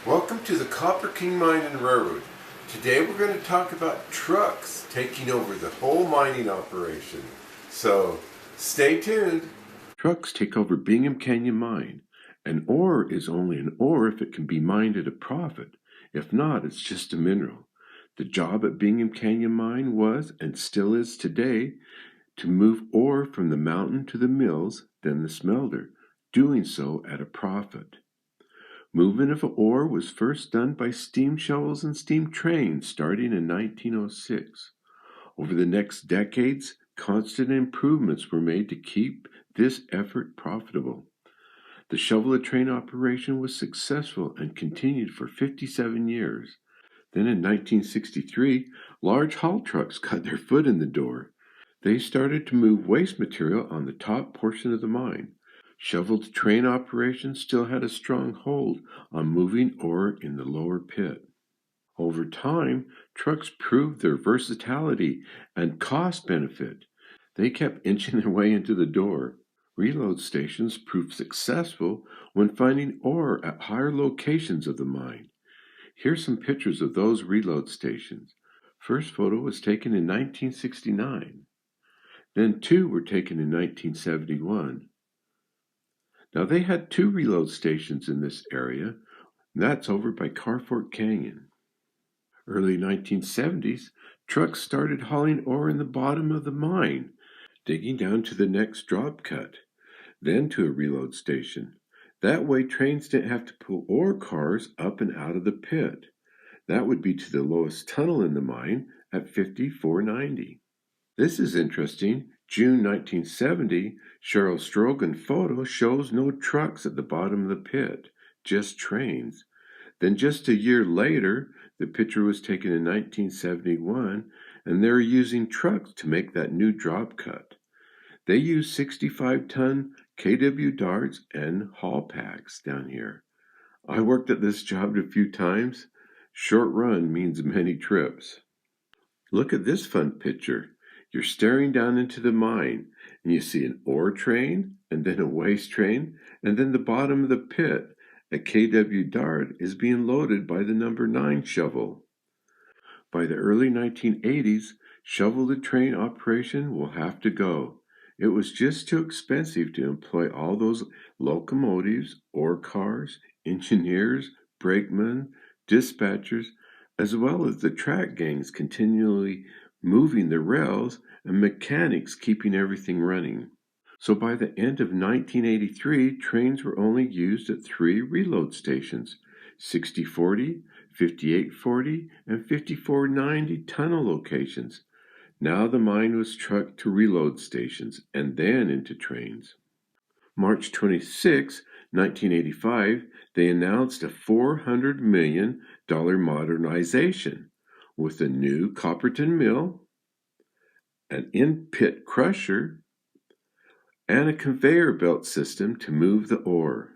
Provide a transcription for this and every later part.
Welcome to the Copper King Mine and Railroad. Today we're going to talk about trucks taking over the whole mining operation. So stay tuned. Trucks take over Bingham Canyon Mine. An ore is only an ore if it can be mined at a profit. If not, it's just a mineral. The job at Bingham Canyon Mine was, and still is today, to move ore from the mountain to the mills, then the smelter, doing so at a profit. Movement of ore was first done by steam shovels and steam trains starting in 1906. Over the next decades, constant improvements were made to keep this effort profitable. The shovel-to-train operation was successful and continued for 57 years. Then in 1963, large haul trucks got their foot in the door. They started to move waste material on the top portion of the mine. Shovel-to-train operations still had a strong hold on moving ore in the lower pit. Over time, trucks proved their versatility and cost benefit. They kept inching their way into the door. Reload stations proved successful when finding ore at higher locations of the mine. Here's some pictures of those reload stations. First photo was taken in 1969. Then two were taken in 1971. Now, they had two reload stations in this area, and that's over by Carfort Canyon. Early 1970s, trucks started hauling ore in the bottom of the mine, digging down to the next drop cut, then to a reload station. That way, trains didn't have to pull ore cars up and out of the pit. That would be to the lowest tunnel in the mine at 5490. This is interesting. June 1970, Cheryl Strogan photo shows no trucks at the bottom of the pit, just trains. Then just a year later, the picture was taken in 1971, and they're using trucks to make that new drop cut. They use 65-ton KW darts and haul packs down here. I worked at this job a few times. Short run means many trips. Look at this fun picture. You're staring down into the mine, and you see an ore train, and then a waste train, and then the bottom of the pit, a KW dart, is being loaded by the number 9 shovel. By the early 1980s, shovel-to-train operation will have to go. It was just too expensive to employ all those locomotives, ore cars, engineers, brakemen, dispatchers, as well as the track gangs continually moving the rails and mechanics keeping everything running. So by the end of 1983, trains were only used at 3 reload stations, 6040, 5840, and 5490 tunnel locations. Now the mine was trucked to reload stations and then into trains. March 26, 1985, they announced a $400 million modernization with a new Copperton mill, an in-pit crusher, and a conveyor belt system to move the ore.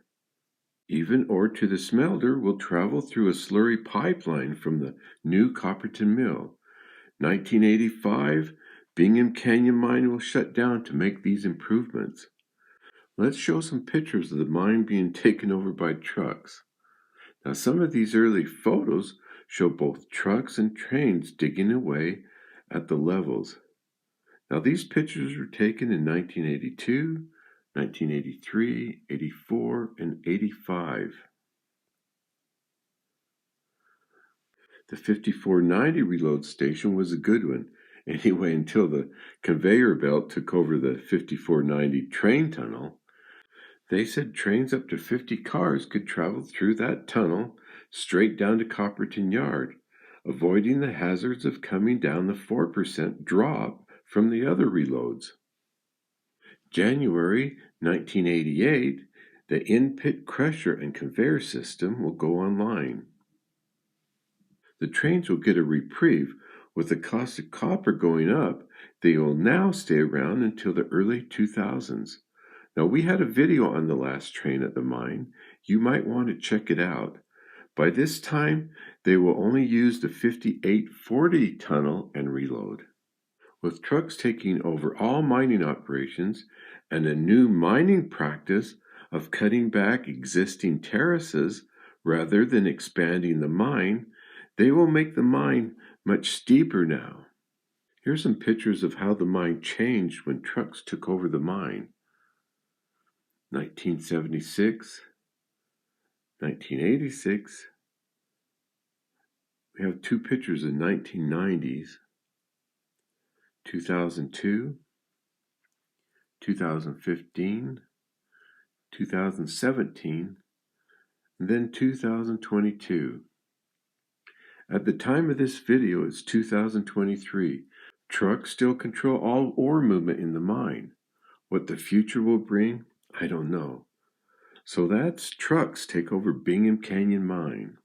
Even ore to the smelter will travel through a slurry pipeline from the new Copperton mill. 1985, Bingham Canyon Mine will shut down to make these improvements. Let's show some pictures of the mine being taken over by trucks. Now, some of these early photos show both trucks and trains digging away at the levels. Now, these pictures were taken in 1982, 1983, 84, and 85. The 5490 reload station was a good one, anyway, until the conveyor belt took over the 5490 train tunnel. They said trains up to 50 cars could travel through that tunnel straight down to Copperton Yard, avoiding the hazards of coming down the 4% drop from the other reloads. January 1988, the in-pit crusher and conveyor system will go online. The trains will get a reprieve. With the cost of copper going up, they will now stay around until the early 2000s. Now, we had a video on the last train at the mine. You might want to check it out. By this time, they will only use the 5840 tunnel and reload. With trucks taking over all mining operations and a new mining practice of cutting back existing terraces, Rather than expanding the mine, they will make the mine much steeper now. Here's some pictures of how the mine changed when trucks took over the mine. 1976, 1986. We have two pictures in 1990s, 2002, 2015, 2017, and then 2022. At the time of this video, it's 2023. Trucks still control all ore movement in the mine. What the future will bring, I don't know. So that's Trucks Take Over Bingham Canyon Mine.